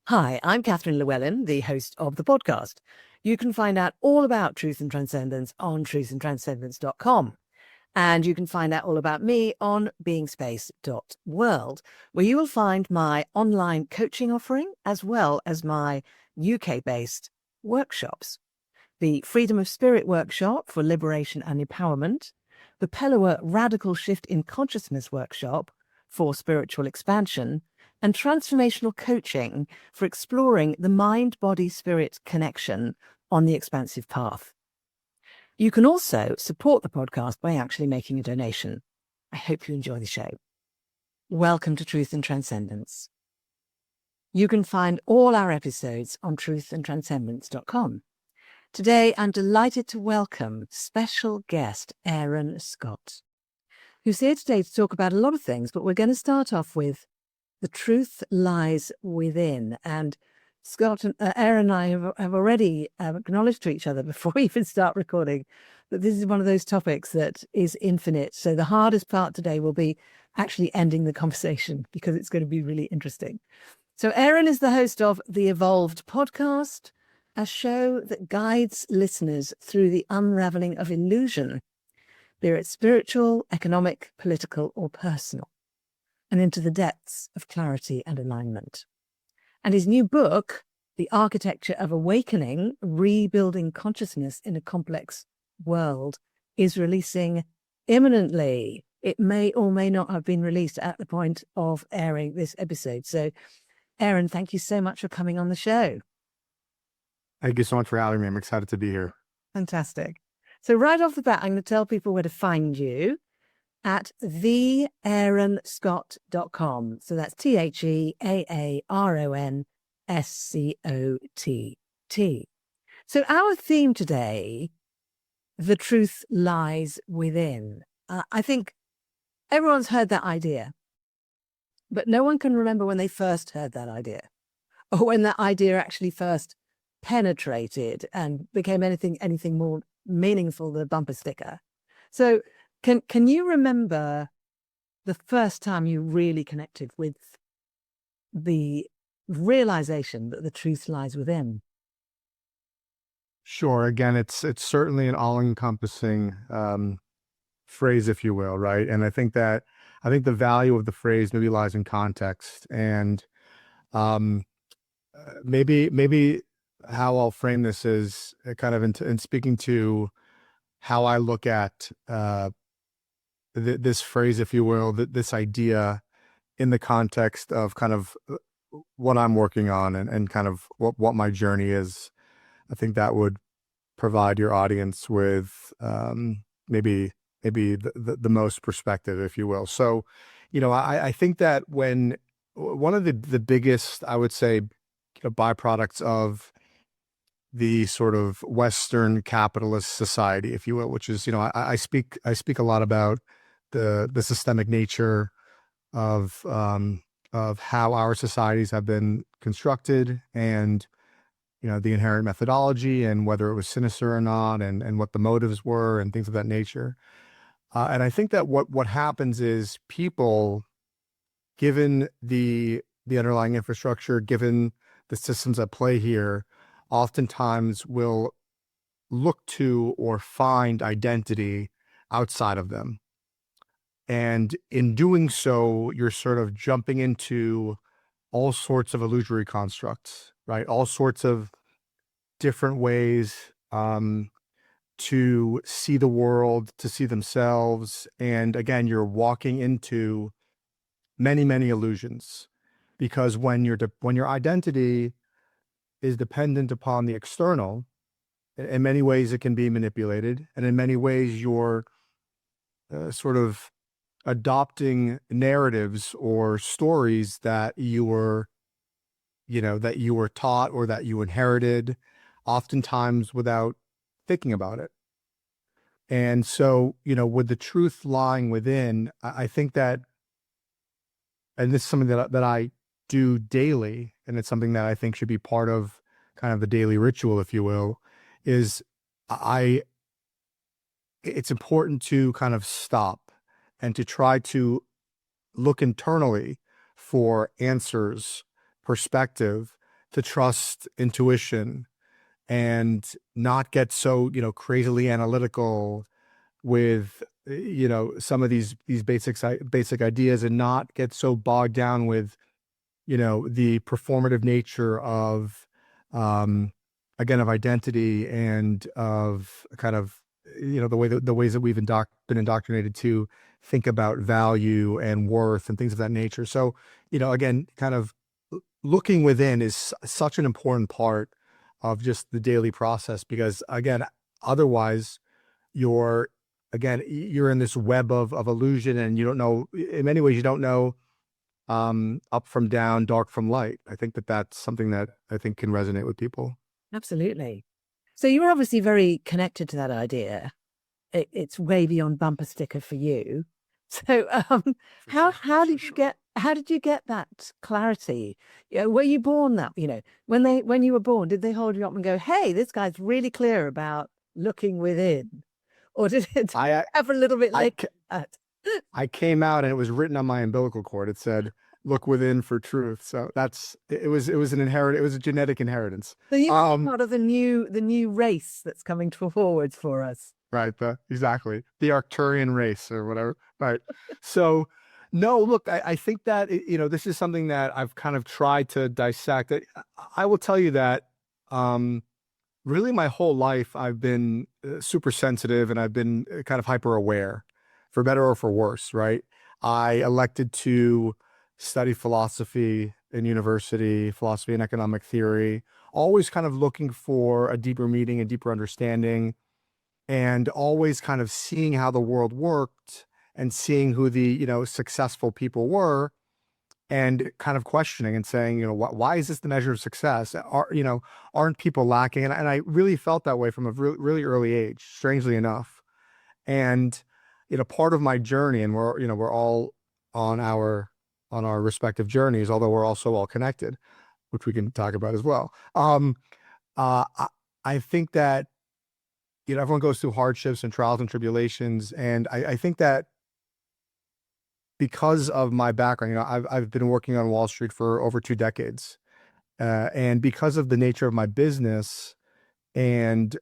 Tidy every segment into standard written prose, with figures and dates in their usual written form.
Hi, I'm Catherine Llewellyn, the host of the podcast. You can find out all about Truth and Transcendence on truthandtranscendence.com. And you can find out all about me on beingspace.world, where you will find my online coaching offering, as well as my UK-based workshops. The Freedom of Spirit workshop for liberation and empowerment, the Pellower Radical Shift in Consciousness workshop for spiritual expansion, and transformational coaching for exploring the mind-body-spirit connection on the expansive path. You can also support the podcast by actually making a donation. I hope you enjoy the show. Welcome to Truth and Transcendence. You can find all our episodes on truthandtranscendence.com. Today, I'm delighted to welcome special guest Aaron Scott, who's here today to talk about a lot of things, but we're going to start off with The Truth Lies Within. And Scott and Aaron and I have already acknowledged to each other before we even start recording that this is one of those topics that is infinite. So the hardest part today will be actually ending the conversation because it's going to be really interesting. So Aaron is the host of the Evolved podcast, a show that guides listeners through the unraveling of illusion, be it spiritual, economic, political, or personal, and into the depths of clarity and alignment. And his new book, The Architecture of Awakening, Rebuilding Consciousness in a Complex World, is releasing imminently. It may or may not have been released at the point of airing this episode. So, Aaron, thank you so much for coming on the show. Thank you so much for having me. I'm excited to be here. Fantastic. So right off the bat, I'm going to tell people where to find you at theaaronscott.com. So that's TheAaronscott. So our theme today, the truth lies within. I think everyone's heard that idea, but no one can remember when they first heard that idea or when that idea actually first penetrated and became anything more meaningful than a bumper sticker. So can you remember the first time you really connected with the realization that the truth lies within? Sure. Again, it's certainly an all-encompassing phrase, if you will, right? And I think the value of the phrase maybe lies in context, and maybe how I'll frame this is kind of in speaking to how I look at this phrase, if you will, this idea in the context of kind of what I'm working on and kind of what my journey is. I think that would provide your audience with maybe the most perspective, if you will. So, I think that when one of the biggest, I would say, byproducts of the sort of Western capitalist society, if you will, which is, I speak a lot about the systemic nature of how our societies have been constructed, and the inherent methodology, and whether it was sinister or not, and what the motives were, and things of that nature. And I think that what happens is people, given the underlying infrastructure, given the systems at play here, oftentimes will look to or find identity outside of them. And in doing so, you're sort of jumping into all sorts of illusory constructs, right? All sorts of different ways to see the world, to see themselves. And again, you're walking into many, many illusions, because when your identity is dependent upon the external, in many ways it can be manipulated, and in many ways you're sort of adopting narratives or stories that you were taught or that you inherited, oftentimes without thinking about it. And so, with the truth lying within, I think that, and this is something that I do daily, and it's something that I think should be part of kind of the daily ritual, if you will, is it's important to kind of stop and to try to look internally for answers, perspective, to trust intuition and not get so, crazily analytical with, some of these basic ideas, and not get so bogged down with, the performative nature of, again, of identity, and of kind of, the ways that we've been indoctrinated to think about value and worth and things of that nature. So, again, kind of looking within is such an important part of just the daily process, because again, otherwise you're you're in this web of illusion, and you don't know, in many ways you don't know, up from down, dark from light. I think that that's something that I think can resonate with people. Absolutely. So you're obviously very connected to that idea. It's way beyond bumper sticker for you. So how did you get that clarity? Were you born that, when you were born, did they hold you up and go, hey, this guy's really clear about looking within? Or did it I have a little bit I like ca- that? I came out and it was written on my umbilical cord. It said, "Look within for truth." So it was it was a genetic inheritance. So you're part of the new race that's coming forward for us. Right. Exactly. The Arcturian race or whatever. Right. So, no, look, I think that, this is something that I've kind of tried to dissect. I will tell you that, really my whole life, I've been super sensitive, and I've been kind of hyper aware, for better or for worse. Right. I elected to study philosophy in university, philosophy and economic theory, always kind of looking for a deeper meaning, a deeper understanding, and always kind of seeing how the world worked, and seeing who the, successful people were, and kind of questioning and saying, why is this the measure of success? Aren't people lacking? And I really felt that way from a really early age, strangely enough. And, part of my journey, and we're all on our respective journeys, although we're also all connected, which we can talk about as well. I, I think that, everyone goes through hardships and trials and tribulations. And I think that because of my background, I've been working on Wall Street for over 2 decades. And because of the nature of my business, and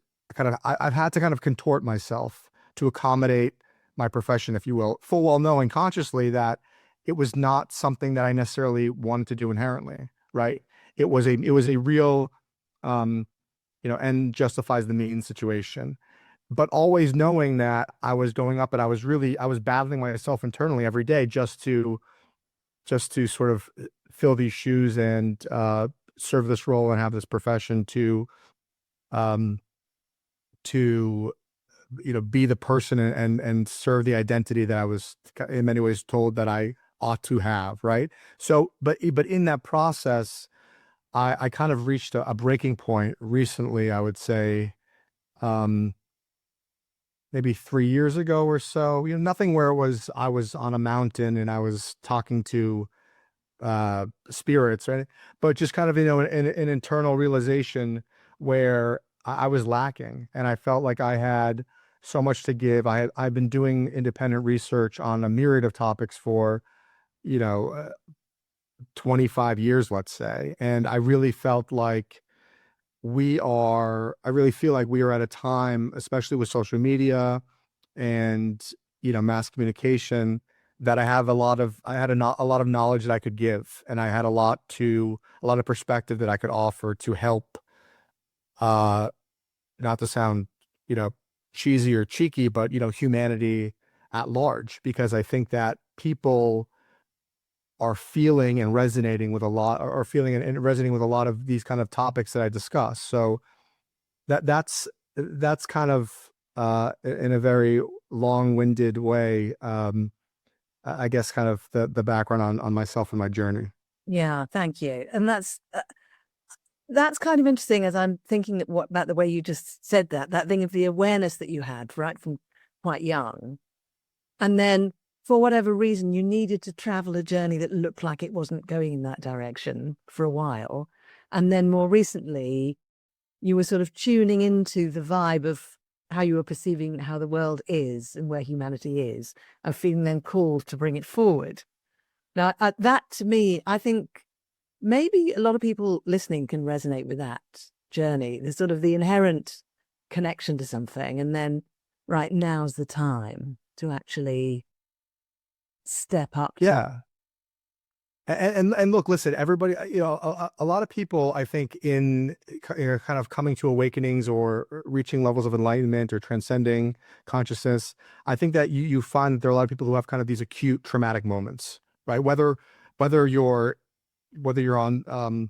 I've had to kind of contort myself to accommodate my profession, if you will, full well knowing consciously that it was not something that I necessarily wanted to do inherently. Right. It was a real, end justifies the means situation, but always knowing that I was going up, and I was battling myself internally every day, just to sort of fill these shoes, and serve this role, and have this profession um, to, be the person, and serve the identity that I was in many ways told that I ought to have. Right. So, but in that process, I kind of reached a breaking point recently, I would say, um, maybe 3 years ago or so. Nothing where I was on a mountain and I was talking to spirits, right? But just kind of, an internal realization where I was lacking, and I felt like I had so much to give. I've been doing independent research on a myriad of topics for, you know, uh, 25 years, let's say. And I really felt like I really feel like we are at a time, especially with social media and, mass communication, that I had a lot of knowledge that I could give. And I had a lot of perspective that I could offer to help, uh, not to sound, you know, cheesy or cheeky, but, humanity at large, because I think that people are feeling and resonating with a lot, or feeling and resonating with a lot of these kind of topics that I discuss. So that's kind of, in a very long-winded way, I guess, kind of the background on myself and my journey. Yeah, thank you. And that's kind of interesting as I'm thinking that about the way you just said that thing of the awareness that you had right from quite young. And then for whatever reason, you needed to travel a journey that looked like it wasn't going in that direction for a while. And then more recently, you were sort of tuning into the vibe of how you were perceiving how the world is and where humanity is, and feeling then called to bring it forward. Now, that to me, I think maybe a lot of people listening can resonate with that journey. There's sort of the inherent connection to something, and then, right, now's the time to actually step up to. Yeah. And look, listen, everybody, a lot of people, I think, in kind of coming to awakenings or reaching levels of enlightenment or transcending consciousness, I think that you find that there are a lot of people who have kind of these acute traumatic moments, right? Whether you're on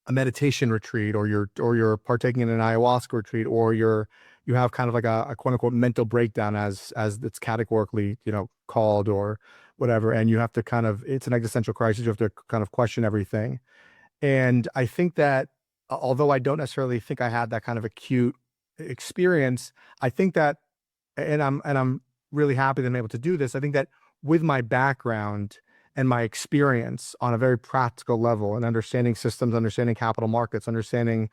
a meditation retreat, or you're partaking in an ayahuasca retreat, or you have kind of like a quote unquote mental breakdown, as it's categorically called, or whatever, and you have to it's an existential crisis. You have to kind of question everything. And I think that, although I don't necessarily think I had that kind of acute experience, I think that, and I'm really happy that I'm able to do this. I think that with my background and my experience on a very practical level, and understanding systems, understanding capital markets, understanding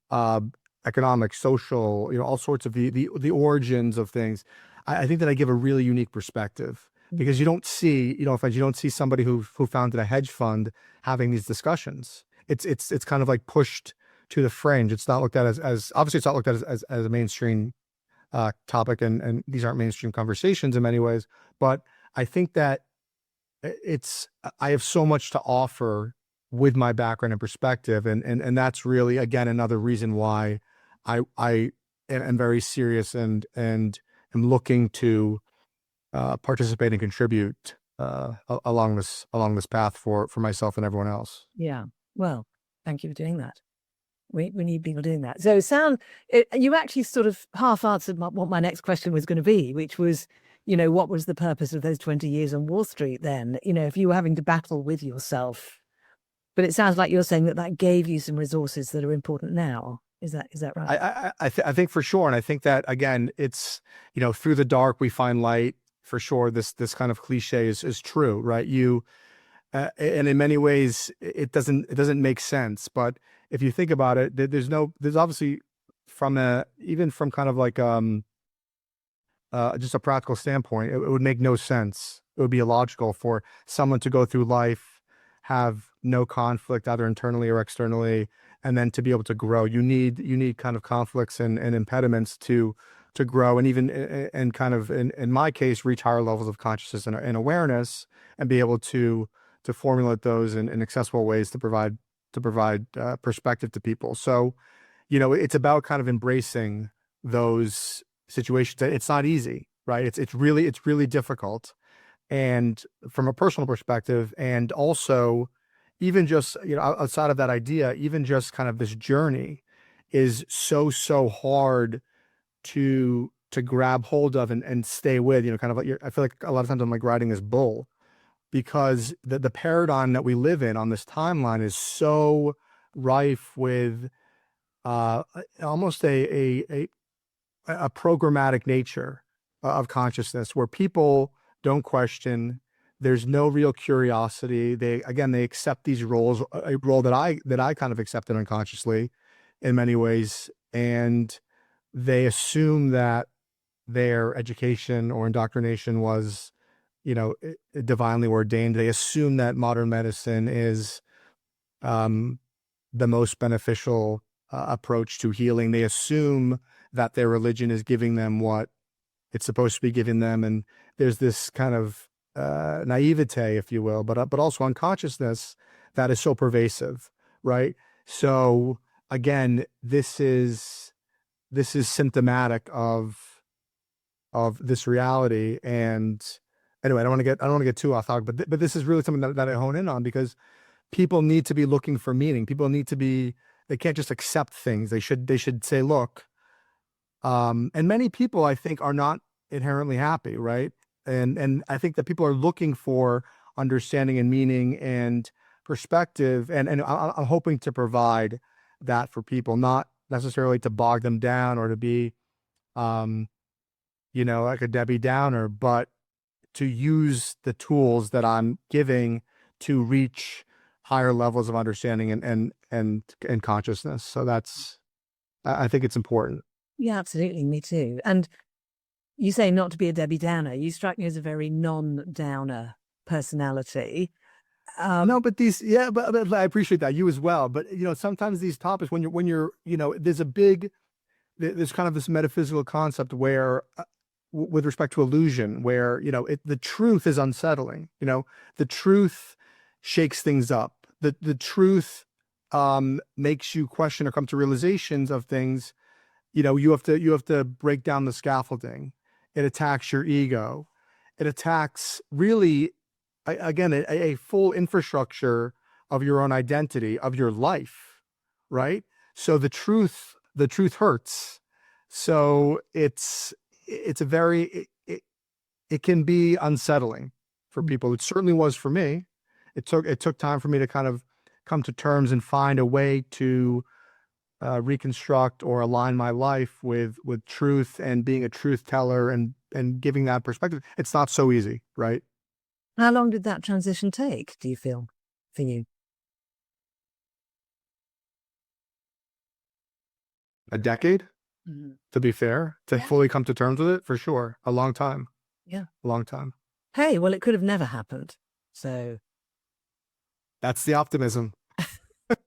uh, economic, social, all sorts of the origins of things, I think that I give a really unique perspective, because you don't see, if you don't see somebody who founded a hedge fund having these discussions. It's kind of like pushed to the fringe. It's not looked at as obviously, it's not looked at as a mainstream topic, and these aren't mainstream conversations in many ways. But I think that I have so much to offer with my background and perspective, and that's really, again, another reason why I am very serious and am looking to participate and contribute along this path for myself and everyone else. Yeah. Well, thank you for doing that. We need people doing that. So you actually sort of half answered what my next question was going to be, which was, what was the purpose of those 20 years on Wall Street then? If you were having to battle with yourself, but it sounds like you're saying that gave you some resources that are important now. Is that right? I think for sure. And I think that, again, it's, through the dark we find light, for sure. This kind of cliche is true, right? And in many ways it doesn't make sense. But if you think about it, there's obviously, even from kind of like just a practical standpoint, it would make no sense. It would be illogical for someone to go through life, have no conflict either internally or externally, and then to be able to grow. You need kind of conflicts and impediments to grow, and even and kind of in my case, reach higher levels of consciousness and awareness, and be able to formulate those in accessible ways to provide perspective to people. So, it's about kind of embracing those situations. It's not easy, right? It's really difficult. And from a personal perspective, and also even just, outside of that idea, even just kind of this journey is so hard to grab hold of and stay with, kind of like I feel like a lot of times I'm like riding this bull, because the paradigm that we live in on this timeline is so rife with almost a programmatic nature of consciousness, where people don't question. There's no real curiosity. They accept these roles, a role that I kind of accepted unconsciously in many ways, and they assume that their education or indoctrination was, divinely ordained. They assume that modern medicine is the most beneficial approach to healing. They assume that their religion is giving them what it's supposed to be giving them, and there's this kind of naivete, if you will, but also unconsciousness that is so pervasive, right? So again, this is symptomatic of this reality. And anyway, I don't want to get too off topic, but this is really something that I hone in on, because people need to be looking for meaning. People need to be, they can't just accept things. They should say, look, and many people, I think, are not inherently happy, right? And I think that people are looking for understanding and meaning and perspective, and I'm hoping to provide that for people, not necessarily to bog them down or to be, like a Debbie Downer, but to use the tools that I'm giving to reach higher levels of understanding and consciousness. So I think it's important. Yeah, absolutely. Me too. And you say not to be a Debbie Downer. You strike me as a very non-downer personality. No, but but I appreciate that, you as well. But sometimes these topics, when you're there's kind of this metaphysical concept where, with respect to illusion, where the truth is unsettling. The truth shakes things up. The truth makes you question or come to realizations of things. You have to break down the scaffolding. It attacks your ego. It attacks, really, again, a full infrastructure of your own identity, of your life, right? So the truth hurts. So it's a very, it can be unsettling for people. It certainly was for me. It took time for me to kind of come to terms and find a way to reconstruct or align my life with truth and being a truth teller and giving that perspective. It's not so easy, right? How long did that transition take, do you feel, for you? A decade, to be fair, to fully come to terms with it, for sure. A long time. Yeah. A long time. Hey, well, it could have never happened. So that's the optimism.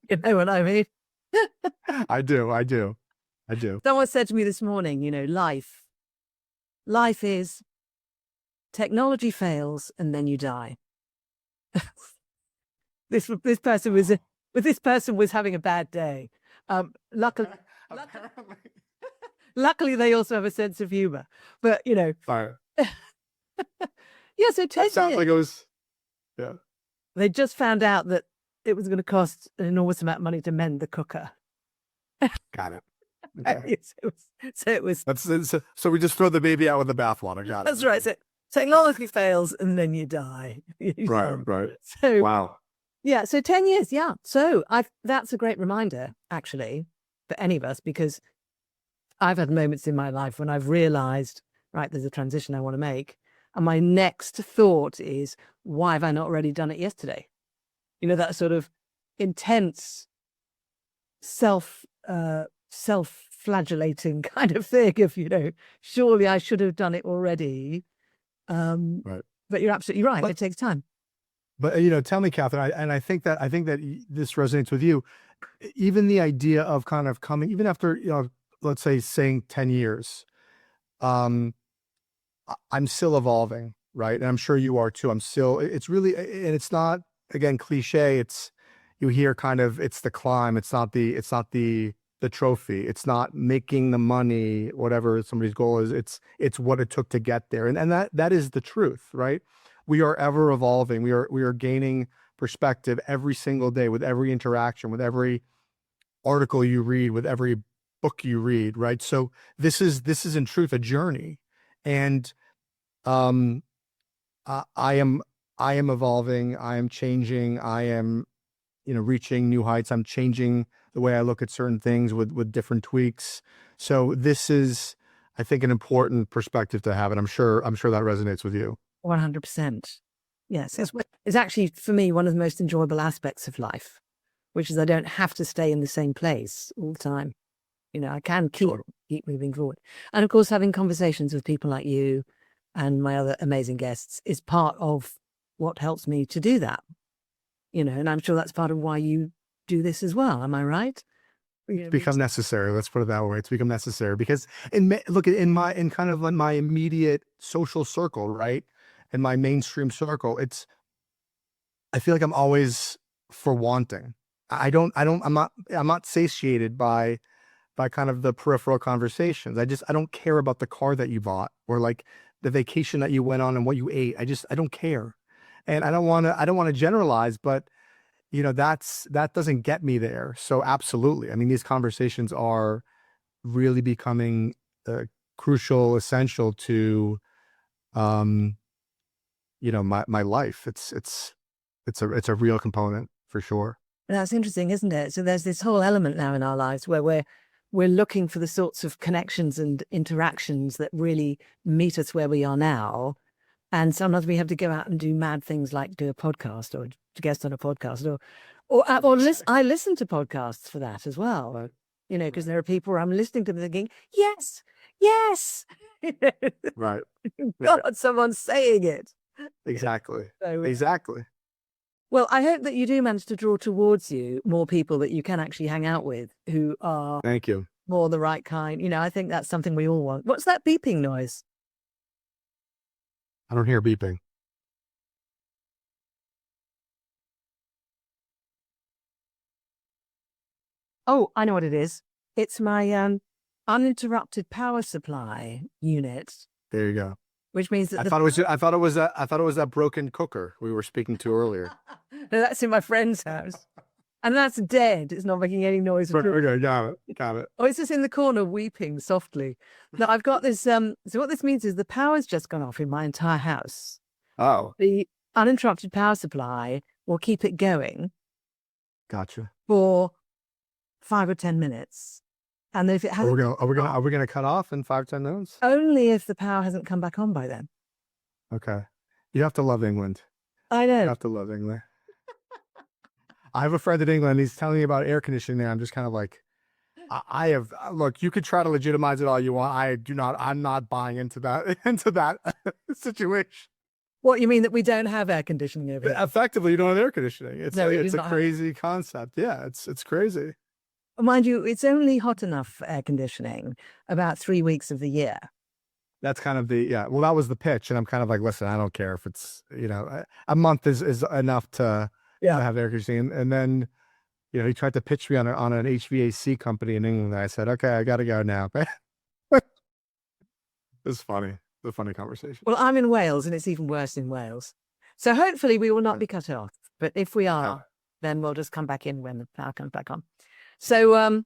You know what I mean? I do. Someone said to me this morning, life is technology fails and then you die. This person was having a bad day. Luckily, luckily they also have a sense of humor. But Fire. yeah. So That sounds like it was. Yeah. They just found out that it was going to cost an enormous amount of money to mend the cooker. Got it. Okay. So it was. So we just throw the baby out with the bathwater. Got it. That's right. So technology fails and then you die. Right. So wow. Yeah. So 10 years. Yeah. So that's a great reminder, actually, for any of us, because I've had moments in my life when I've realized, right, there's a transition I want to make. And my next thought is, why have I not already done it yesterday? That sort of intense self-flagellating kind of thing of, surely I should have done it already. Right. But you're absolutely right. It takes time. But tell me, Catherine, I think that this resonates with you. Even the idea of kind of coming, even after let's say saying 10 years, I'm still evolving, right? And I'm sure you are too. It's really, and it's not, again, cliche. You hear kind of, it's the climb. It's not the trophy. It's not making the money, whatever somebody's goal is. It's what it took to get there. And that is the truth, right? We are ever evolving. We are gaining perspective every single day with every interaction, with every article you read, with every book you read, right? So this is in truth a journey. And I am evolving. I am changing. I am, reaching new heights. I'm changing the way I look at certain things with different tweaks. So this is, I think, an important perspective to have, and I'm sure that resonates with you. 100%. Yes, it's actually for me one of the most enjoyable aspects of life, which is I don't have to stay in the same place all the time. I can keep moving forward, and of course, having conversations with people like you and my other amazing guests is part of what helps me to do that. And I'm sure that's part of why you do this as well. Am I right? It's become necessary. Let's put it that way. It's become necessary because in kind of my immediate social circle, right? In my mainstream circle, I feel like I'm always for wanting. I'm not satiated by kind of the peripheral conversations. I don't care about the car that you bought or like the vacation that you went on and what you ate. I don't care. And I don't want to generalize, but that doesn't get me there. So absolutely. I mean, these conversations are really becoming crucial, essential to my life. It's a real component for sure. That's interesting, isn't it? So there's this whole element now in our lives where we're looking for the sorts of connections and interactions that really meet us where we are now. And sometimes we have to go out and do mad things like do a podcast or to guest on a podcast I listen to podcasts for that as well, because there are people where I'm listening to them thinking, yes, Right. God, someone's saying it. Exactly. So, exactly. Well, I hope that you do manage to draw towards you more people that you can actually hang out with who are Thank you. more the right kind. You know, I think that's something we all want. What's that beeping noise? I don't hear beeping. Oh, I know what it is. It's my uninterrupted power supply unit, There you go. which means that I thought it was that broken cooker we were speaking to earlier. No, that's in my friend's house. And that's dead. It's not making any noise at all. Okay, got it. Oh, it's just in the corner weeping softly. No, I've got this. So what this means is the power's just gone off in my entire house. Oh, The uninterrupted power supply will keep it going gotcha. for 5 or 10 minutes. And if it Are hasn't, we gonna cut off in 5-10 minutes? only if the power hasn't come back on by then. Okay. You have to love England. I You know. have to love England. I have a friend in England. He's telling me about air conditioning there. I'm just kind of like, I have, look, you could try to legitimize it all you want. I'm not buying into that, situation. What, you mean that we don't have air conditioning over here? Effectively, you don't have air conditioning. It's No, we do it's a not have- crazy concept. Yeah, it's crazy. Mind you, it's only hot enough for air conditioning about 3 weeks of the year. That's kind of well, that was the pitch. And I'm kind of like, listen, I don't care if it's, a month is enough to have air conditioning. And then, he tried to pitch me on an HVAC company in England. And I said, okay, I got to go now. It's funny. It's a funny conversation. Well, I'm in Wales and it's even worse in Wales. So hopefully we will not be cut off. But if we are, then we'll just come back in when the power comes back on. So,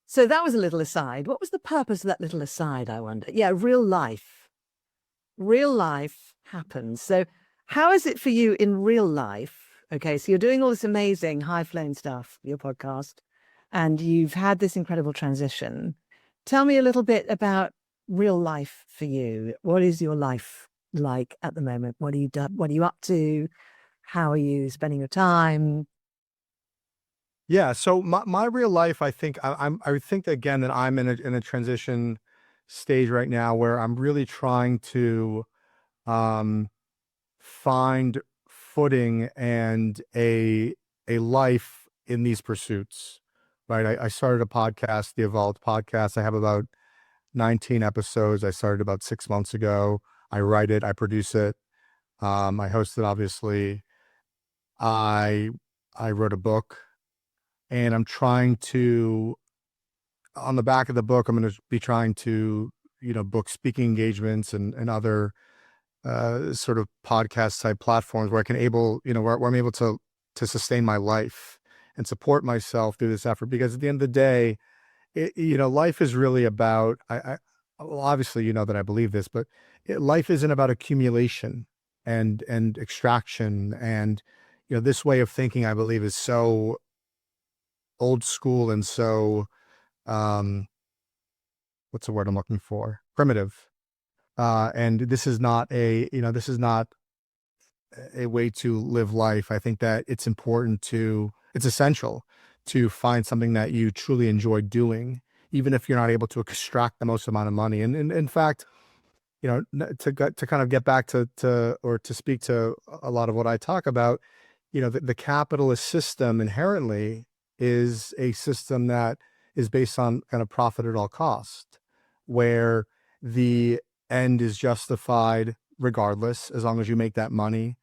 so that was a little aside. What was the purpose of that little aside, I wonder? Yeah, real life. Real life happens. So how is it for you in real life? Okay, so you're doing all this amazing high-flowing stuff, your podcast, and you've had this incredible transition. Tell me a little bit about real life for you. What is your life like at the moment? What are you up to? How are you spending your time? Yeah. So my real life, I think I think again that I'm in a transition stage right now where I'm really trying to find footing and a life in these pursuits. Right. I started a podcast, the Evolved Podcast. I have about 19 episodes. I started about 6 months ago. I write it, I produce it. I host it, obviously. I wrote a book, and I'm trying to, on the back of the book, I'm going to be trying to, book speaking engagements and other sort of podcast type platforms where I can where I'm able to sustain my life and support myself through this effort. Because at the end of the day, life is really about, well, obviously, that I believe this, but life isn't about accumulation and extraction. And, this way of thinking, I believe, is so old school and so, what's the word I'm looking for? Primitive. And this is not a way to live life. I think that it's essential to find something that you truly enjoy doing, even if you're not able to extract the most amount of money. And in fact, to kind of get back to speak to a lot of what I talk about, the capitalist system inherently is a system that is based on kind of profit at all cost, where the end is justified regardless, as long as you make that money.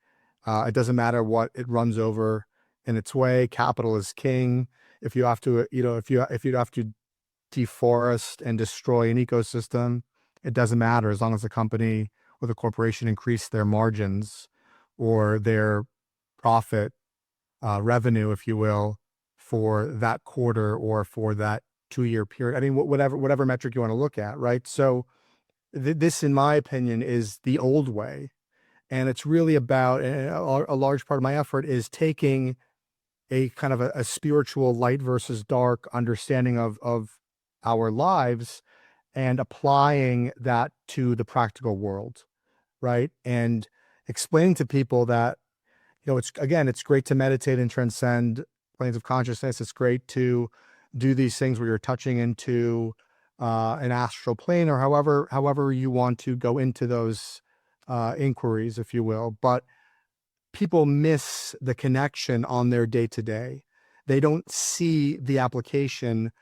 It doesn't matter what it runs over in its way. Capital is king. If you have to, if you have to deforest and destroy an ecosystem, it doesn't matter, as long as the company or the corporation increase their margins or their profit revenue, if you will, for that quarter or for that 2-year period. I mean, whatever metric you want to look at, right? So this, in my opinion, is the old way. And it's really about, a large part of my effort is taking a kind of a spiritual light versus dark understanding of our lives and applying that to the practical world, right? And explaining to people that, it's great to meditate and transcend planes of consciousness. It's great to do these things where you're touching into an astral plane, or however you want to go into those inquiries, if you will. But people miss the connection on their day-to-day. They don't see the application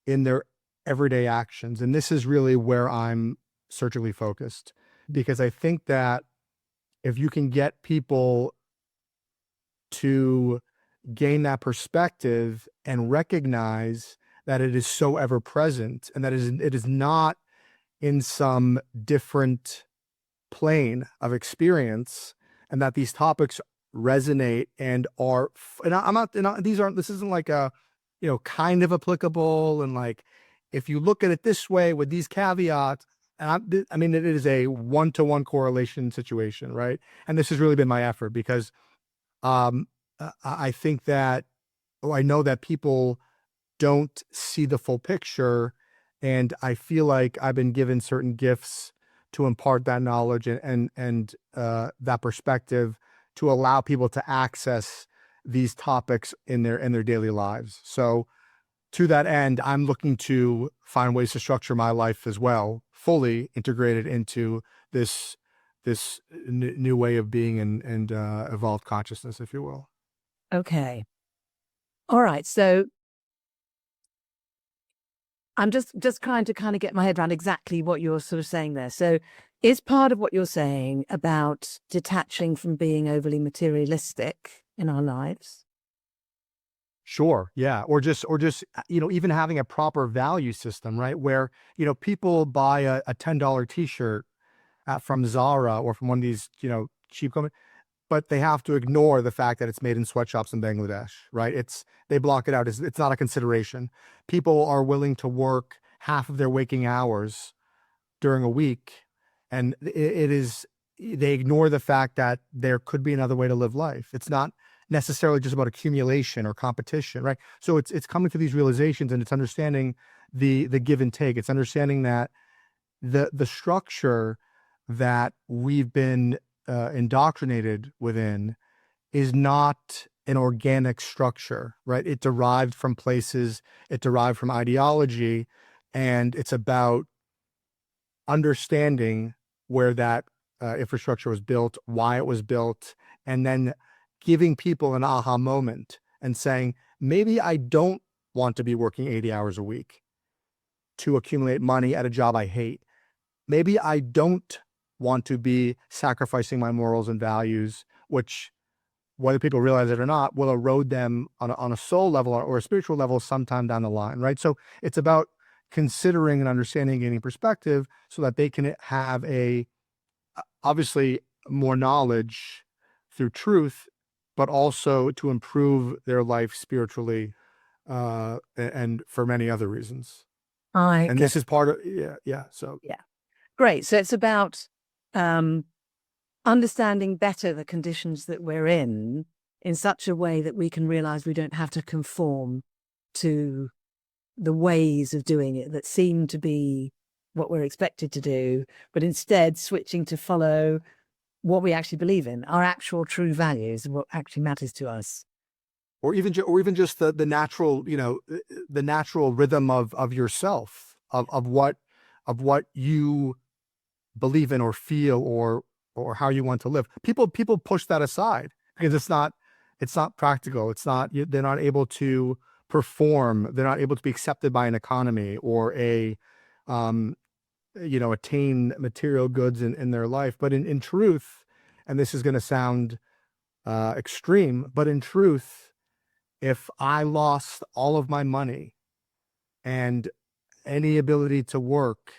in their everyday actions. And this is really where I'm surgically focused, because I think that if you can get people to gain that perspective and recognize that it is so ever present, and that it is not in some different plane of experience, and that these topics resonate and are, and I'm not, this isn't like a, kind of applicable, and like, if you look at it this way with these caveats, and I mean, it is a one-to-one correlation situation, right? And this has really been my effort, because I think that, I know that people don't see the full picture, and I feel like I've been given certain gifts to impart that knowledge and that perspective, to allow people to access these topics in their daily lives. So to that end, I'm looking to find ways to structure my life as well, fully integrated into this new way of being and evolved consciousness, if you will. Okay. All right. So I'm just trying to kind of get my head around exactly what you're sort of saying there. So is part of what you're saying about detaching from being overly materialistic in our lives? Sure. Yeah. Or just, even having a proper value system, right? Where, people buy a $10 t-shirt from Zara or from one of these, cheap companies, but they have to ignore the fact that it's made in sweatshops in Bangladesh, right? They block it out. It's not a consideration. People are willing to work half of their waking hours during a week, and they ignore the fact that there could be another way to live life. It's not necessarily just about accumulation or competition, right? So it's coming to these realizations, and it's understanding the give and take. It's understanding that the structure that we've been indoctrinated within is not an organic structure, right? It derived from places, it derived from ideology, and it's about understanding where that infrastructure was built, why it was built, and then giving people an aha moment and saying, maybe I don't want to be working 80 hours a week to accumulate money at a job I hate. Maybe I don't want to be sacrificing my morals and values, which, whether people realize it or not, will erode them on a soul level or a spiritual level sometime down the line, right? So it's about considering and understanding, gaining perspective, so that they can have obviously more knowledge through truth, but also to improve their life spiritually, and for many other reasons. This is part of, yeah. So yeah, great. So it's about understanding better the conditions that we're in such a way that we can realize we don't have to conform to the ways of doing it that seem to be what we're expected to do, but instead switching to follow what we actually believe in, our actual true values, and what actually matters to us. Or even just the natural, the natural rhythm of yourself, of what you believe in or feel, or how you want to live. People push that aside because it's not practical. They're not able to perform. They're not able to be accepted by an economy or attain material goods in their life. But in truth, and this is going to sound extreme, but in truth, if I lost all of my money and any ability to work,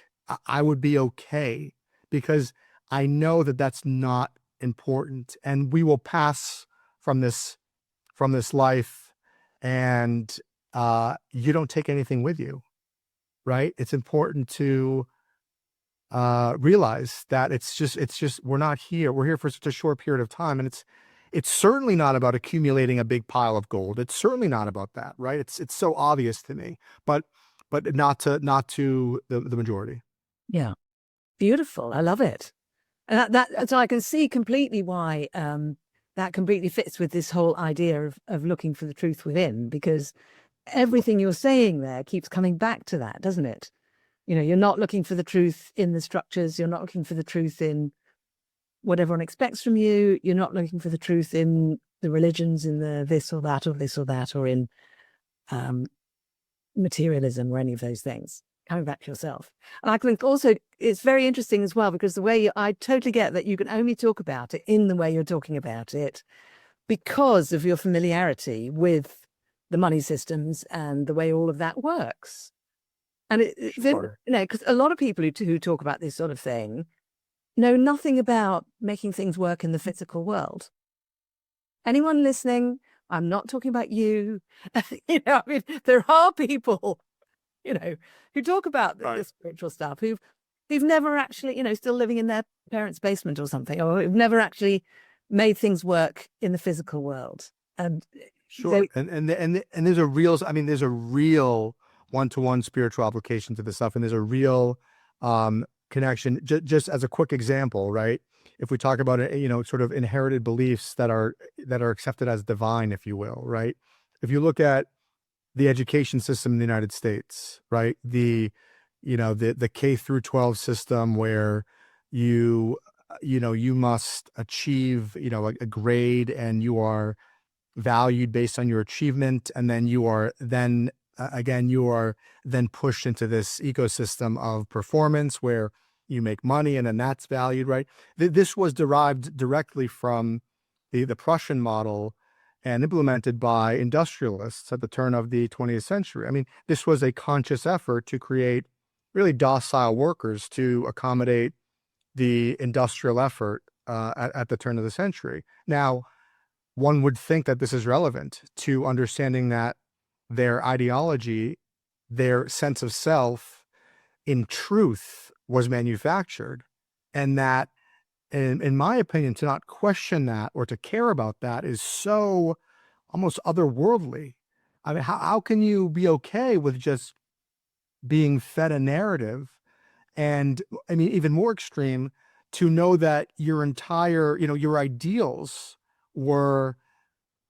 I would be okay, because I know that that's not important, and we will pass from this life, and you don't take anything with you, right? It's important to realize that it's just we're not here. We're here for such a short period of time, and it's certainly not about accumulating a big pile of gold. It's certainly not about that, right? It's so obvious to me, but not to the majority. Yeah, beautiful. I love it. And so I can see completely why that completely fits with this whole idea of looking for the truth within, because everything you're saying there keeps coming back to that, doesn't it? You're not looking for the truth in the structures. You're not looking for the truth in what everyone expects from you. You're not looking for the truth in the religions, in the this or that, or this or that, or in materialism or any of those things. Coming back to yourself. And I think also it's very interesting as well, because the way I totally get that you can only talk about it in the way you're talking about it because of your familiarity with the money systems and the way all of that works. And Sure. because a lot of people who talk about this sort of thing know nothing about making things work in the physical world. Anyone listening, I'm not talking about you. I mean, there are people, who talk about the spiritual stuff who've never actually, still living in their parents' basement or something, or who've never actually made things work in the physical world. And Sure. And there's a real, there's a real one-to-one spiritual application to this stuff. And there's a real connection. Just as a quick example, right? If we talk about it, sort of inherited beliefs that are accepted as divine, if you will, right? If you look at the education system in the United States, right? The K through 12 system where you must achieve, a grade, and you are valued based on your achievement, and then you are then pushed into this ecosystem of performance where you make money, and then that's valued, right? This was derived directly from the Prussian model and implemented by industrialists at the turn of the 20th century. I mean, this was a conscious effort to create really docile workers to accommodate the industrial effort at the turn of the century. Now, one would think that this is relevant to understanding that their ideology, their sense of self, in truth, was manufactured, and that, in my opinion, to not question that or to care about that is so almost otherworldly. I mean, how can you be okay with just being fed a narrative? And I mean, even more extreme, to know that your entire, your ideals were,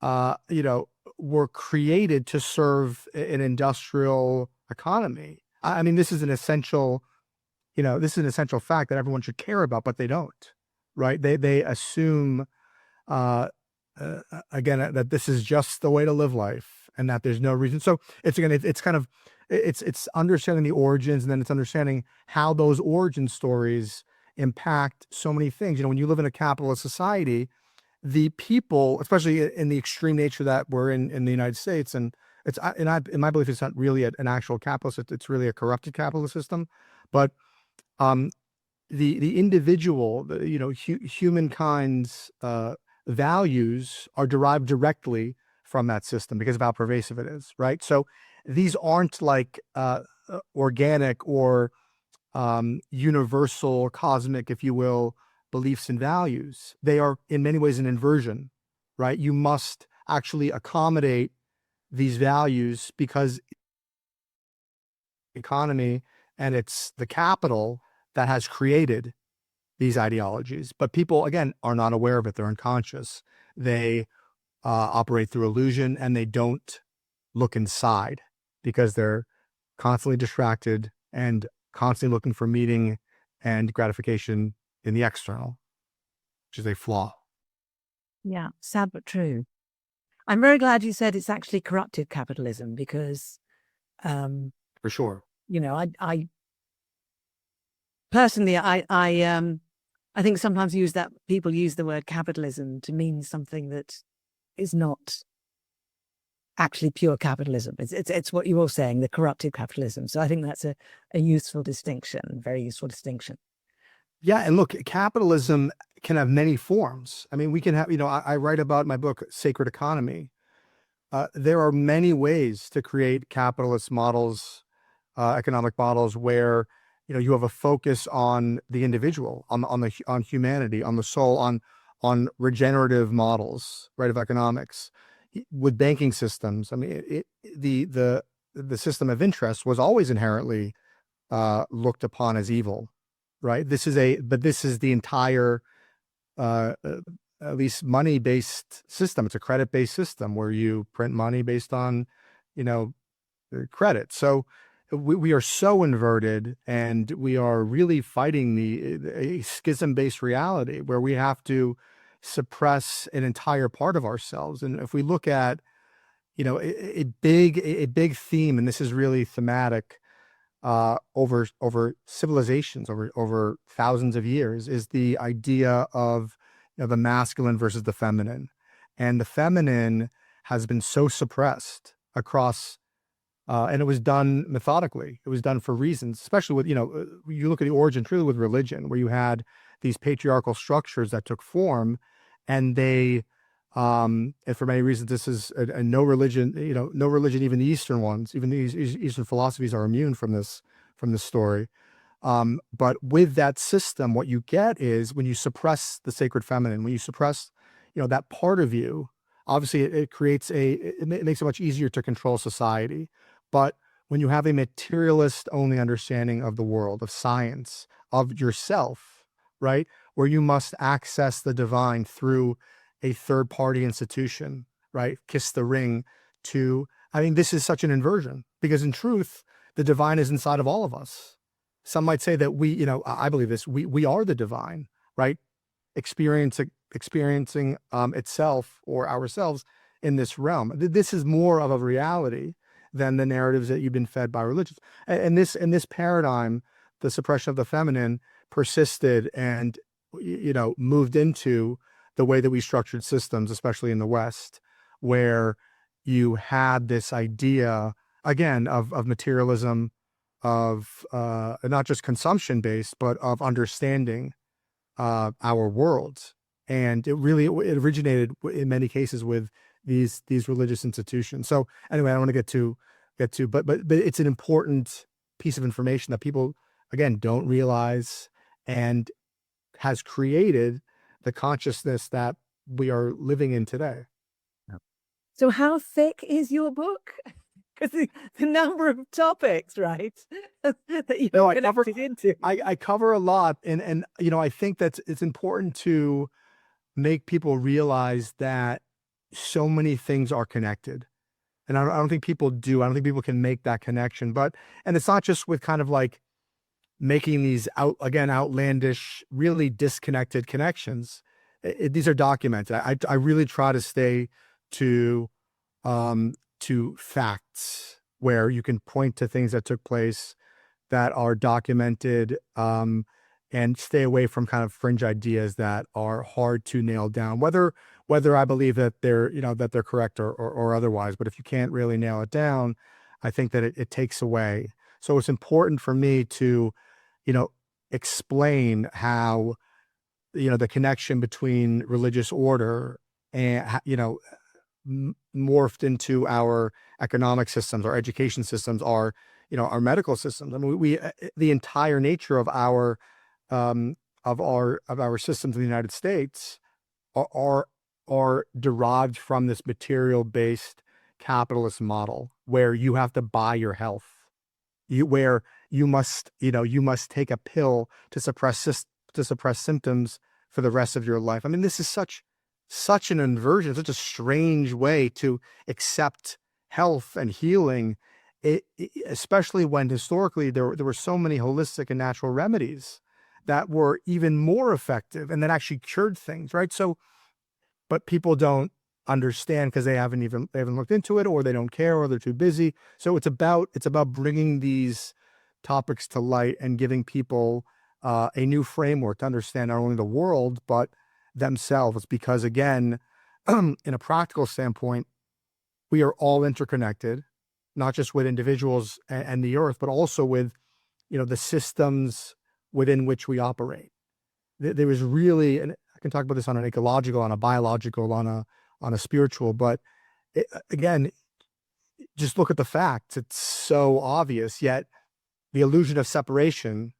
were created to serve an industrial economy. I mean, this is an essential, fact that everyone should care about, but they don't, right? They assume, again, that this is just the way to live life, and that there's no reason. So it's kind of, it's understanding the origins, and then it's understanding how those origin stories impact so many things. When you live in a capitalist society, the people, especially in the extreme nature that we're in the United States, and in my belief, it's not really an actual capitalist, it's really a corrupted capitalist system. But the individual, humankind's values are derived directly from that system because of how pervasive it is, right? So these aren't like organic or universal, cosmic, if you will, beliefs and values. They are in many ways an inversion, right? You must actually accommodate these values because economy, and it's the capital that has created these ideologies. But people, again, are not aware of it. They're unconscious. They operate through illusion, and they don't look inside because they're constantly distracted and constantly looking for meaning and gratification in the external, which is a flaw. Yeah, sad but true. I'm very glad you said it's actually corrupted capitalism, because For sure. I personally, I think sometimes people use the word capitalism to mean something that is not actually pure capitalism. It's what you were saying, the corrupted capitalism. So I think that's a useful distinction, very useful distinction. Yeah, and look, capitalism can have many forms. I mean, we can have, I write about in my book, Sacred Economy. There are many ways to create capitalist models, economic models, where you have a focus on the individual, on humanity, on the soul, on regenerative models, right, of economics. With banking systems, I mean, the system of interest was always inherently looked upon as evil, right? This is the entire, at least money-based system. It's a credit-based system where you print money based on, credit. So we are so inverted, and we are really fighting a schism-based reality where we have to suppress an entire part of ourselves. And if we look at, a big theme, and this is really thematic over civilizations, over thousands of years, is the idea of the masculine versus the feminine. And the feminine has been so suppressed across, and it was done methodically. It was done for reasons, especially with, you look at the origin truly with religion, where you had these patriarchal structures that took form, and and for many reasons, this is a no religion, no religion, even the Eastern ones, even these Eastern philosophies are immune from this story. But with that system, what you get is when you suppress the sacred feminine, when you suppress, that part of you, obviously it creates it makes it much easier to control society. But when you have a materialist only understanding of the world, of science, of yourself, right, where you must access the divine through a third party institution, right, kiss the ring this is such an inversion, because in truth, the divine is inside of all of us. Some might say that I believe this, we are the divine, right? Experiencing itself or ourselves in this realm. This is more of a reality than the narratives that you've been fed by religions. And this paradigm, the suppression of the feminine, persisted and moved into the way that we structured systems, especially in the West, where you had this idea again of materialism, of not just consumption based, but of understanding our world. And it originated in many cases with these religious institutions. So anyway, I don't want to get to, but it's an important piece of information that people again don't realize, and has created the consciousness that we are living in today. So how thick is your book? Because the number of topics, right, that you've connected into. I cover a lot, and I think that it's important to make people realize that so many things are connected. And I don't think people do. I don't think people can make that connection. And it's not just with kind of like making these outlandish, really disconnected connections. These are documented. I really try to stay to facts, where you can point to things that took place that are documented, and stay away from kind of fringe ideas that are hard to nail down, whether I believe that they're correct or otherwise. But if you can't really nail it down, I think that it takes away. So it's important for me to explain how the connection between religious order and morphed into our economic systems, our education systems, our medical systems. I mean, the entire nature of our systems in the United States are derived from this material based capitalist model, where you have to buy your health, where you must take a pill to suppress symptoms for the rest of your life. I mean, this is such an inversion, such a strange way to accept health and healing, especially when historically there were so many holistic and natural remedies that were even more effective and that actually cured things, right? So, but people don't understand because they haven't looked into it, or they don't care, or they're too busy. So it's about bringing these topics to light and giving people a new framework to understand not only the world but themselves, because again, in a practical standpoint, we are all interconnected, not just with individuals and the earth, but also with the systems within which we operate. There is really, and I can talk about this on an ecological, on a biological, on a spiritual, but again, just look at the facts. It's so obvious, yet the illusion of separation,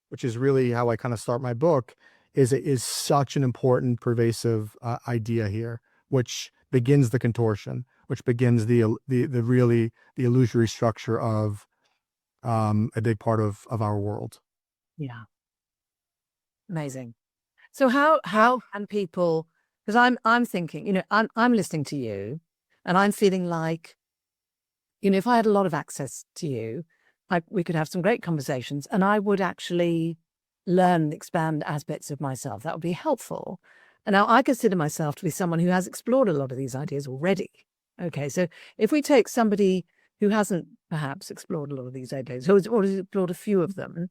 which is really how I kind of start my book, is such an important, pervasive idea here, which begins the contortion, which begins the illusory structure of a big part of our world. Yeah. Amazing. So how can people, because I'm thinking, I'm listening to you and I'm feeling like, if I had a lot of access to you, we could have some great conversations, and I would actually learn and expand aspects of myself. That would be helpful. And now I consider myself to be someone who has explored a lot of these ideas already. Okay, so if we take somebody who hasn't perhaps explored a lot of these ideas, who has already explored a few of them,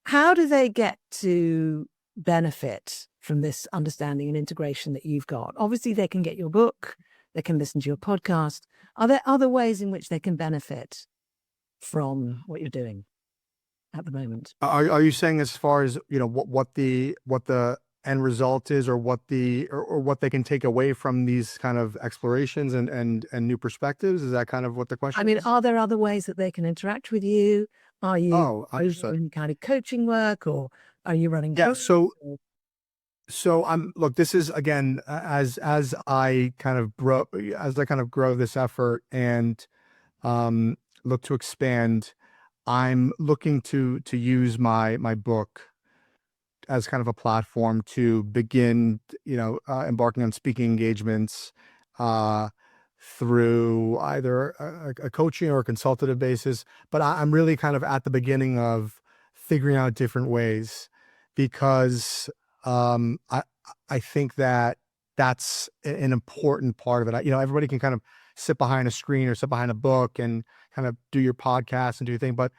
how do they get to benefit from this understanding and integration that you've got? Obviously, they can get your book, they can listen to your podcast. Are there other ways in which they can benefit from what you're doing at the moment? Are you saying as far as, what the end result is, or what what they can take away from these kind of explorations and new perspectives? Is that kind of what the question I mean, is? are there other ways that they can interact with you? Are you Oh, understood. doing kind of coaching work, or are you running? Yeah. So look, this is again, as I kind of grow this effort and look to expand, I'm looking to use my book as kind of a platform to begin, embarking on speaking engagements uh, through either a coaching or a consultative basis. But I'm really kind of at the beginning of figuring out different ways, because I think that that's an important part of it. Everybody can kind of sit behind a screen or sit behind a book and kind of do your podcast and do your thing, but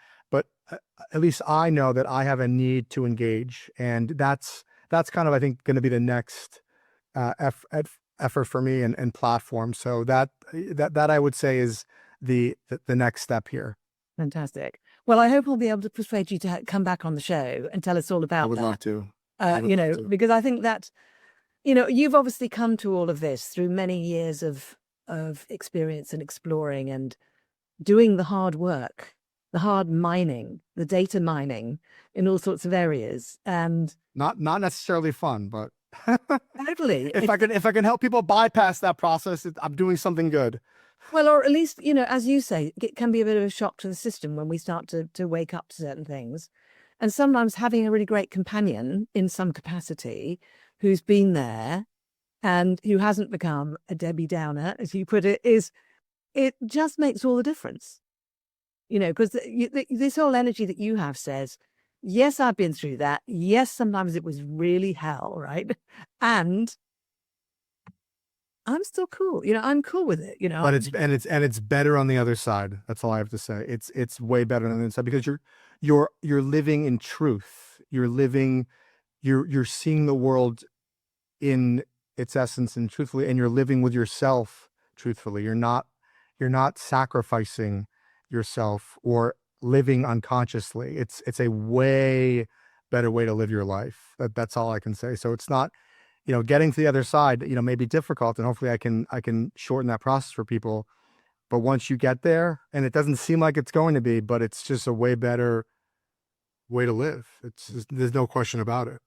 at least I know that I have a need to engage, and that's kind of, I think, going to be the next effort for me and platform. So that I would say is the next step here. Fantastic. Well, I hope we'll be able to persuade you to come back on the show and tell us all about I would that. love to. I would love to. Because I think that, you've obviously come to all of this through many years of experience and exploring and doing the hard work, the hard mining, the data mining in all sorts of areas. And Not necessarily fun, but totally, if I can help people bypass that process, I'm doing something good. well, or at least, as you say, it can be a bit of a shock to the system when we start to wake up to certain things. And sometimes having a really great companion in some capacity who's been there and who hasn't become a Debbie Downer, as you put it, it just makes all the difference. Because this whole energy that you have says, yes, I've been through that. Yes, sometimes it was really hell, right? And I'm still cool. I'm cool with it. But it's better on the other side. That's all I have to say. It's way better on the inside, because you're living in truth. You're seeing the world in its essence and truthfully, and you're living with yourself truthfully. You're not sacrificing yourself or living unconsciously. It's a way better way to live your life. That's all I can say. So it's not, getting to the other side, may be difficult, and hopefully I can shorten that process for people. But once you get there, and it doesn't seem like it's going to be, but it's just a way better way to live. There's no question about it.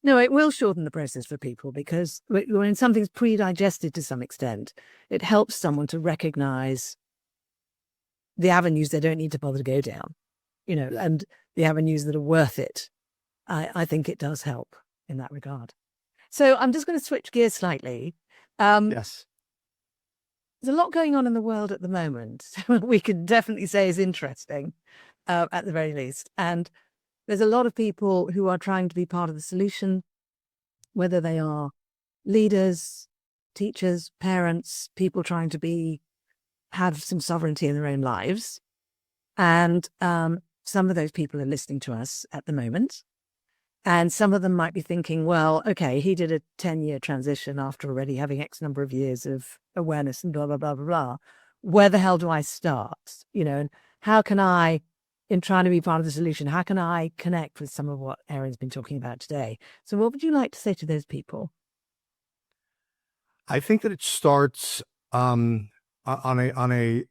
No, it will shorten the process for people, because when something's pre-digested to some extent, it helps someone to recognize the avenues they don't need to bother to go down, and the avenues that are worth it. I think it does help in that regard. So I'm just going to switch gears slightly. Yes. There's a lot going on in the world at the moment. We could definitely say is interesting, at the very least. And there's a lot of people who are trying to be part of the solution, whether they are leaders, teachers, parents, people trying to have some sovereignty in their own lives. And some of those people are listening to us at the moment. And some of them might be thinking, well, okay, he did a 10-year transition after already having X number of years of awareness and blah, blah, blah, blah, blah. Where the hell do I start? And how can I, in trying to be part of the solution, how can I connect with some of what Erin's been talking about today? So what would you like to say to those people? I think that it starts on a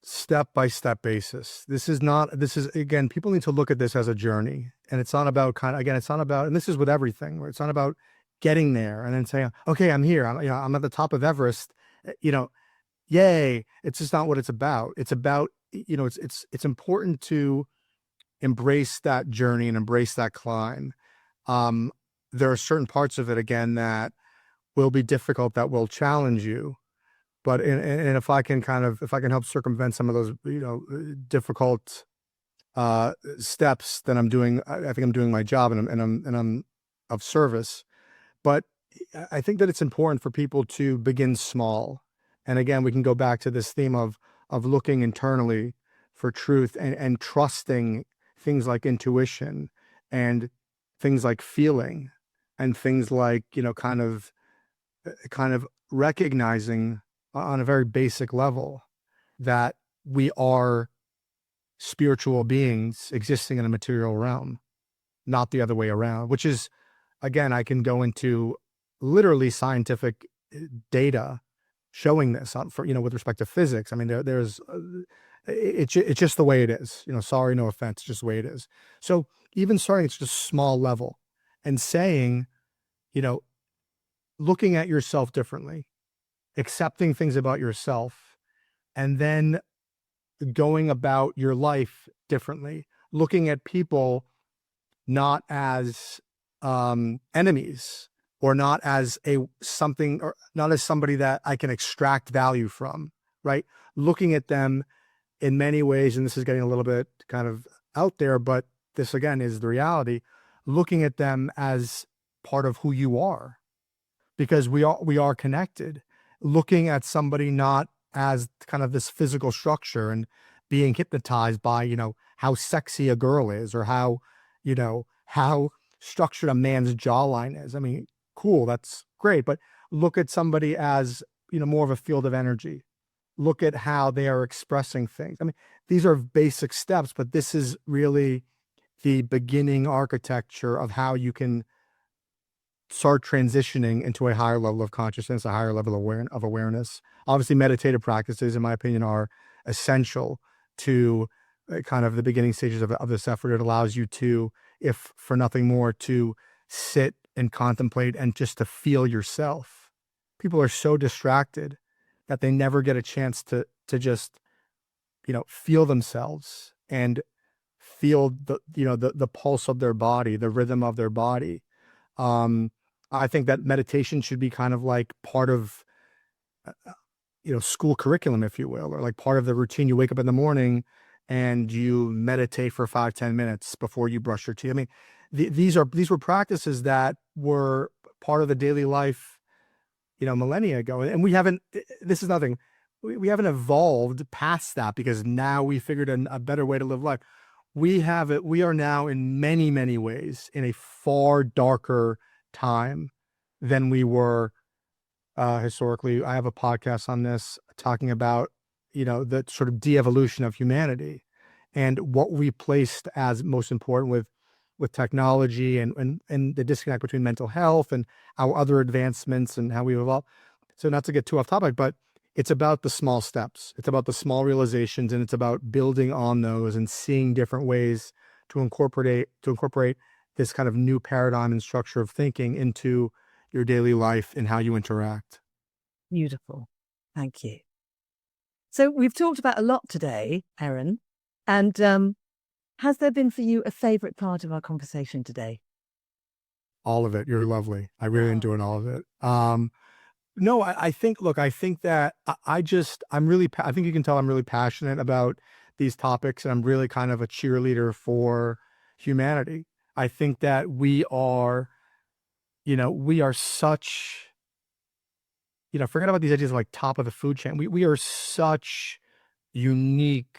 step-by-step basis. This is again, people need to look at this as a journey, and it's not about and this is with everything, where it's not about getting there and then saying, okay, I'm here, I'm at the top of Everest, yay. It's just not what it's about. It's about, it's important to embrace that journey and embrace that climb. There are certain parts of it, again, that will be difficult, that will challenge you, But and if I can help circumvent some of those, difficult steps, then I think I'm doing my job, and I'm of service. But I think that it's important for people to begin small. And again, we can go back to this theme of looking internally for truth, and trusting things like intuition, and things like feeling, and things like, kind of recognizing on a very basic level that we are spiritual beings existing in a material realm, not the other way around, which is, again, I can go into literally scientific data showing this with respect to physics. I mean, it's just the way it is, sorry, no offense, just the way it is. So even starting at just a small level and saying, looking at yourself differently, accepting things about yourself, and then going about your life differently, looking at people not as enemies, or not as something, or not as somebody that I can extract value from, right? Looking at them in many ways, and this is getting a little bit kind of out there, but this again is the reality, looking at them as part of who you are, because we are connected. Looking at somebody not as kind of this physical structure, and being hypnotized by, how sexy a girl is, or how structured a man's jawline is. I mean, cool, that's great, but look at somebody as, more of a field of energy. Look at how they are expressing things. I mean, these are basic steps, but this is really the beginning architecture of how you can start transitioning into a higher level of consciousness, a higher level of awareness. Obviously, meditative practices, in my opinion, are essential to kind of the beginning stages of this effort. It allows you to, if for nothing more, to sit and contemplate, and just to feel yourself. People are so distracted that they never get a chance to just, feel themselves, and feel the pulse of their body, the rhythm of their body. I think that meditation should be kind of like part of, school curriculum, if you will, or like part of the routine. You wake up in the morning and you meditate for 5-10 minutes before you brush your teeth. I mean, these were practices that were part of the daily life, millennia ago. And we haven't, this is nothing, we haven't evolved past that because now we figured a better way to live life. We are now in many, many ways in a far darker time than we were historically. I have a podcast on this talking about, the sort of de-evolution of humanity, and what we placed as most important with technology, and the disconnect between mental health and our other advancements, and how we evolve. So not to get too off topic, but it's about the small steps. It's about the small realizations, and it's about building on those and seeing different ways to incorporate this kind of new paradigm and structure of thinking into your daily life and how you interact. Beautiful. Thank you. So we've talked about a lot today, Aaron, and has there been for you a favorite part of our conversation today? All of it. You're lovely. I really enjoyed all of it. No, I think that I think you can tell I'm really passionate about these topics, and I'm really kind of a cheerleader for humanity. I think that we are such, forget about these ideas of like top of the food chain. We are such unique,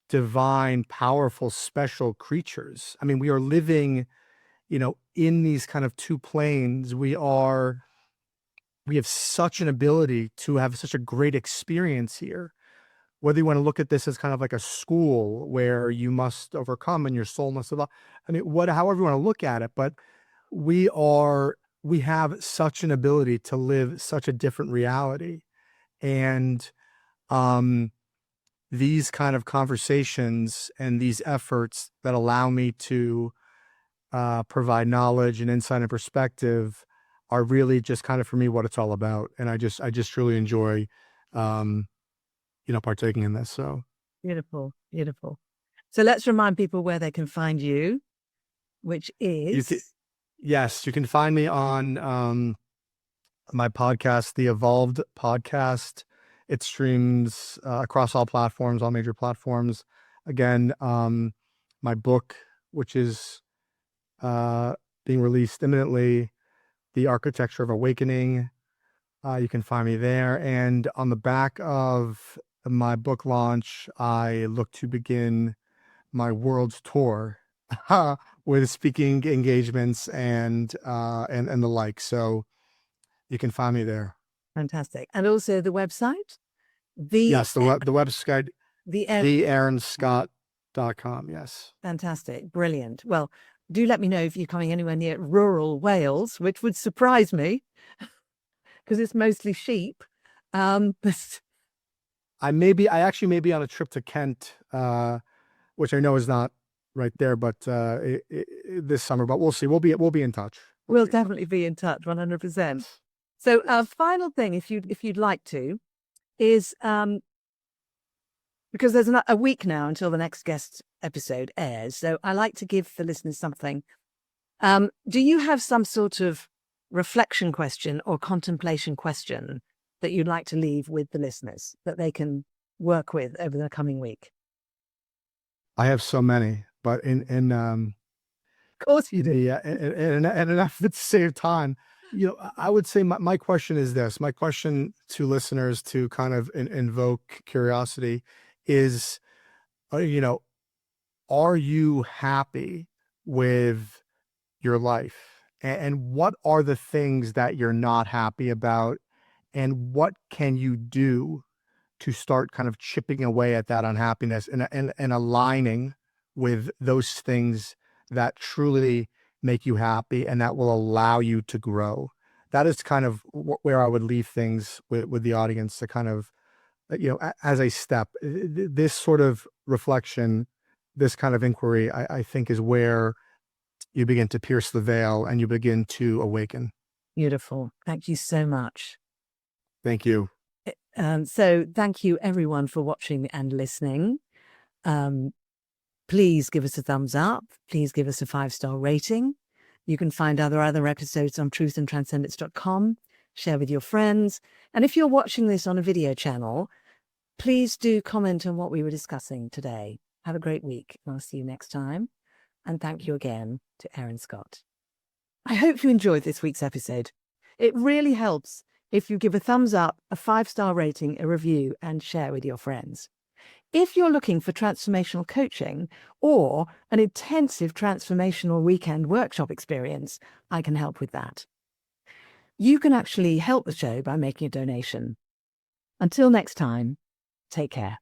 divine, powerful, special creatures. I mean, we are living, in these kind of two planes. We have such an ability to have such a great experience here. Whether you want to look at this as kind of like a school where you must overcome and your soul must evolve. I mean, however you want to look at it, but we have such an ability to live such a different reality. And these kind of conversations and these efforts that allow me to provide knowledge and insight and perspective are really just kind of, for me, what it's all about. And I just truly enjoy, partaking in this. So Beautiful, beautiful. So let's remind people where they can find you, which is... Yes, you can find me on my podcast, the Evolved Podcast. It streams across all platforms, all major platforms. Again, my book, which is being released imminently, The Architecture of Awakening. You can find me there. And on the back of my book launch, I look to begin my world tour with speaking engagements and the like. So you can find me there. Fantastic. And also the website? Yes, the website, The theaaronscott.com. Yes. Fantastic. Brilliant. Well, do let me know if you're coming anywhere near rural Wales, which would surprise me because it's mostly sheep. But I actually may be on a trip to Kent, which I know is not right there, but this summer. But we'll see. We'll be in touch. we'll definitely be in touch, 100%. So, final thing, if you'd like to, is because there's a week now until the next guest episode airs. So I like to give the listeners something. Do you have some sort of reflection question or contemplation question that you'd like to leave with the listeners that they can work with over the coming week? I have so many, but in Of course you do. Yeah, and an effort to save time, I would say my question is this. My question to listeners to kind of invoke curiosity is, are you happy with your life? And what are the things that you're not happy about? And what can you do to start kind of chipping away at that unhappiness and aligning with those things that truly make you happy and that will allow you to grow? That is kind of where I would leave things with the audience to kind of, as a step. This sort of reflection, this kind of inquiry, I think is where you begin to pierce the veil and you begin to awaken. Beautiful. Thank you so much. Thank you. So thank you everyone for watching and listening. Please give us a thumbs up. Please give us a 5-star rating. You can find other episodes on truthandtranscendence.com. Share with your friends. And if you're watching this on a video channel, please do comment on what we were discussing today. Have a great week. I'll see you next time. And thank you again to Aaron Scott. I hope you enjoyed this week's episode. It really helps if you give a thumbs up, a 5-star rating, a review, and share with your friends. If you're looking for transformational coaching or an intensive transformational weekend workshop experience, I can help with that. You can actually help the show by making a donation. Until next time, take care.